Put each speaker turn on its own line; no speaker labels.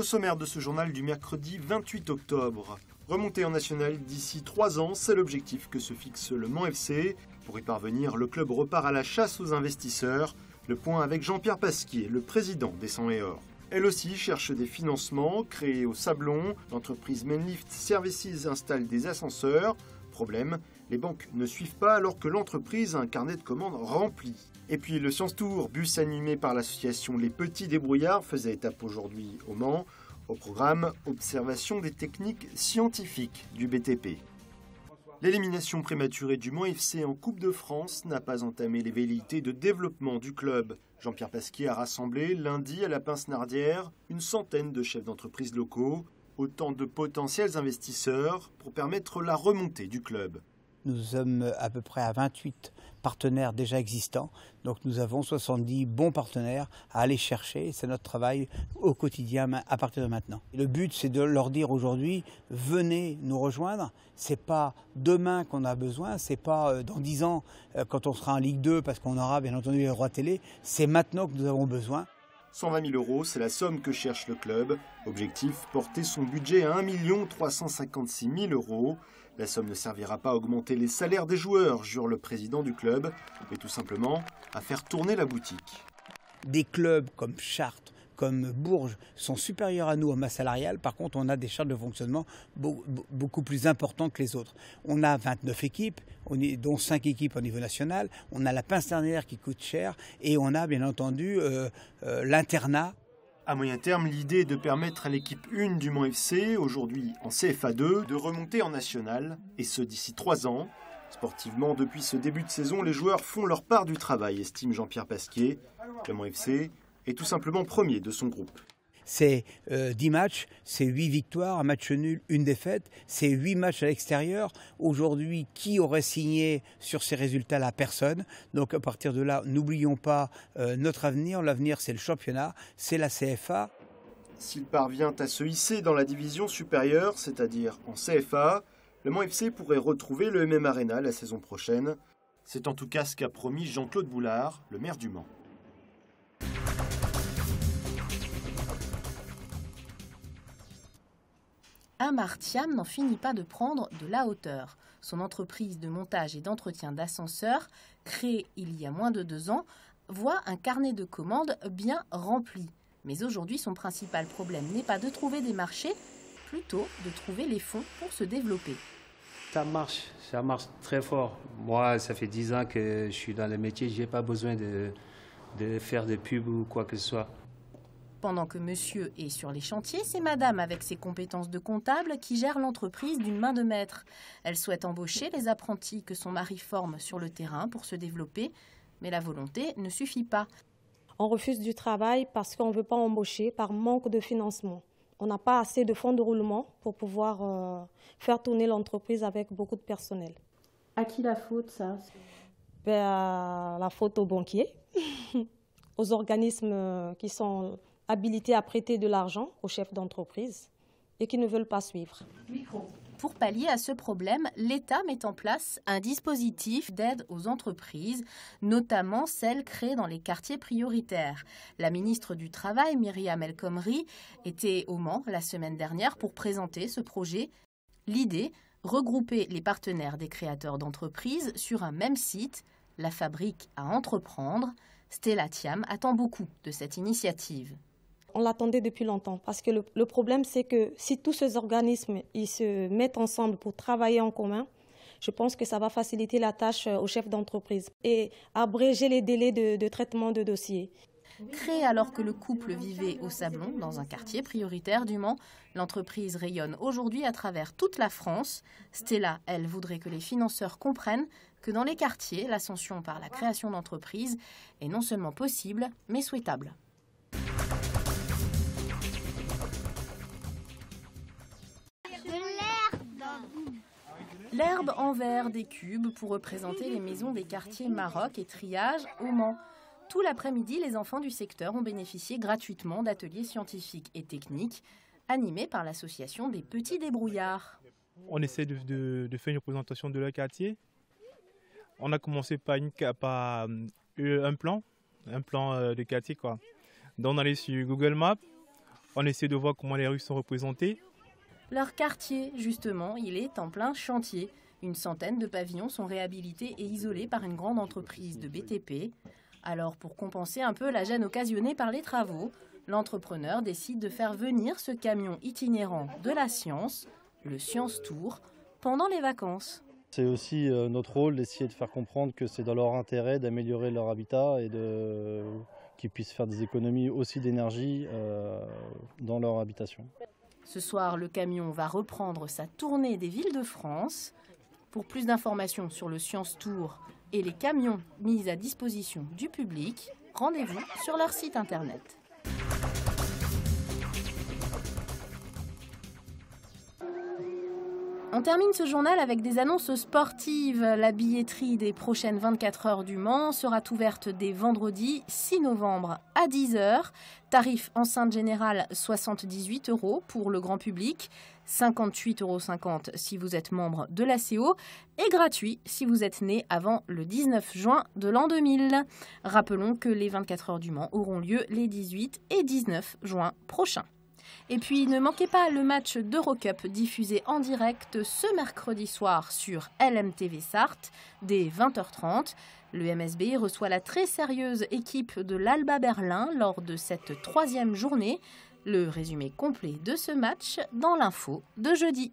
Au sommaire de ce journal du mercredi 28 octobre. Remonter en national d'ici 3 ans, c'est l'objectif que se fixe le Mans FC. Pour y parvenir, le club repart à la chasse aux investisseurs. Le point avec Jean-Pierre Pasquier, le président des 100 et Or. Elle aussi cherche des financements. Créée au Sablon, l'entreprise Mainlift Services installe des ascenseurs. Problème, les banques ne suivent pas alors que l'entreprise a un carnet de commandes rempli. Et puis le Science Tour, bus animé par l'association Les Petits Débrouillards, faisait étape aujourd'hui au Mans. Au programme, observation des techniques scientifiques du BTP. L'élimination prématurée du Mans FC en Coupe de France n'a pas entamé les velléités de développement du club. Jean-Pierre Pasquier a rassemblé lundi à la Pince-Nardière une centaine de chefs d'entreprise locaux, autant de potentiels investisseurs pour permettre la remontée du club.
Nous sommes à peu près à 28 partenaires déjà existants, donc nous avons 70 bons partenaires à aller chercher. C'est notre travail au quotidien à partir de maintenant. Le but, c'est de leur dire aujourd'hui, venez nous rejoindre. C'est pas demain qu'on a besoin, c'est pas dans 10 ans quand on sera en Ligue 2 parce qu'on aura bien entendu les droits télé. C'est maintenant que nous avons besoin.
120 000 €, c'est la somme que cherche le club. Objectif, porter son budget à 1 356 000 €. La somme ne servira pas à augmenter les salaires des joueurs, jure le président du club, mais tout simplement à faire tourner la boutique.
Des clubs comme Chartres, comme Bourges sont supérieurs à nous en masse salariale. Par contre, on a des chartes de fonctionnement beaucoup plus importantes que les autres. On a 29 équipes, dont 5 équipes au niveau national. On a la Pince-Nardière qui coûte cher et on a bien entendu l'internat.
À moyen terme, l'idée est de permettre à l'équipe 1 du Mans FC, aujourd'hui en CFA 2, de remonter en national, et ce d'ici 3 ans. Sportivement, depuis ce début de saison, les joueurs font leur part du travail, estime Jean-Pierre Pasquier. Le Mans FC est tout simplement premier de son groupe.
C'est 10 matchs, c'est 8 victoires, un match nul, une défaite, c'est 8 matchs à l'extérieur. Aujourd'hui, qui aurait signé sur ces résultats-là? Personne. Donc à partir de là, n'oublions pas notre avenir. L'avenir, c'est le championnat, c'est la CFA.
S'il parvient à se hisser dans la division supérieure, c'est-à-dire en CFA, le Mans FC pourrait retrouver le MM Arena la saison prochaine. C'est en tout cas ce qu'a promis Jean-Claude Boulard, le maire du Mans.
Amartiam n'en finit pas de prendre de la hauteur. Son entreprise de montage et d'entretien d'ascenseurs, créée il y a moins de 2 ans, voit un carnet de commandes bien rempli. Mais aujourd'hui, son principal problème n'est pas de trouver des marchés, plutôt de trouver les fonds pour se développer.
Ça marche très fort. Moi, ça fait 10 ans que je suis dans le métier, je n'ai pas besoin de faire de pub ou quoi que ce soit.
Pendant que monsieur est sur les chantiers, c'est madame avec ses compétences de comptable qui gère l'entreprise d'une main de maître. Elle souhaite embaucher les apprentis que son mari forme sur le terrain pour se développer, mais la volonté ne suffit pas.
On refuse du travail parce qu'on ne veut pas embaucher par manque de financement. On n'a pas assez de fonds de roulement pour pouvoir faire tourner l'entreprise avec beaucoup de personnel.
À qui la faute, ça?
La faute aux banquiers, aux organismes qui sont habilités à prêter de l'argent aux chefs d'entreprise et qui ne veulent pas suivre.
Pour pallier à ce problème, l'État met en place un dispositif d'aide aux entreprises, notamment celles créées dans les quartiers prioritaires. La ministre du Travail, Myriam El Khomri, était au Mans la semaine dernière pour présenter ce projet. L'idée, regrouper les partenaires des créateurs d'entreprises sur un même site, la fabrique à entreprendre. Stella Thiam attend beaucoup de cette initiative.
On l'attendait depuis longtemps parce que le problème, c'est que si tous ces organismes ils se mettent ensemble pour travailler en commun, je pense que ça va faciliter la tâche aux chefs d'entreprise et abréger les délais de traitement de dossiers.
Créée alors que le couple vivait au Sablon, dans un quartier prioritaire du Mans, l'entreprise rayonne aujourd'hui à travers toute la France. Stella, elle, voudrait que les financeurs comprennent que dans les quartiers, l'ascension par la création d'entreprises est non seulement possible, mais souhaitable. L'herbe en verre des cubes pour représenter les maisons des quartiers Maroc et Triage au Mans. Tout l'après-midi, les enfants du secteur ont bénéficié gratuitement d'ateliers scientifiques et techniques animés par l'association des Petits Débrouillards.
On essaie de faire une représentation de leur quartier. On a commencé par un plan de quartier, quoi. Donc on allait sur Google Maps, On essaie de voir comment les rues sont représentées.
Leur quartier, justement, il est en plein chantier. Une centaine de pavillons sont réhabilités et isolés par une grande entreprise de BTP. Alors, pour compenser un peu la gêne occasionnée par les travaux, l'entrepreneur décide de faire venir ce camion itinérant de la science, le Science Tour, pendant les vacances.
C'est aussi notre rôle d'essayer de faire comprendre que c'est dans leur intérêt d'améliorer leur habitat et qu'ils puissent faire des économies aussi d'énergie dans leur habitation.
Ce soir, le camion va reprendre sa tournée des villes de France. Pour plus d'informations sur le Science Tour et les camions mis à disposition du public, rendez-vous sur leur site internet. On termine ce journal avec des annonces sportives. La billetterie des prochaines 24 heures du Mans sera ouverte dès vendredi 6 novembre à 10 h. Tarif enceinte générale 78 € pour le grand public, 58,50 € si vous êtes membre de l'ACO et gratuit si vous êtes né avant le 19 juin de l'an 2000. Rappelons que les 24 heures du Mans auront lieu les 18 et 19 juin prochains. Et puis, ne manquez pas le match d'Eurocup diffusé en direct ce mercredi soir sur LMTV Sarthe dès 20h30. Le MSB reçoit la très sérieuse équipe de l'Alba Berlin lors de cette 3e journée. Le résumé complet de ce match dans l'info de jeudi.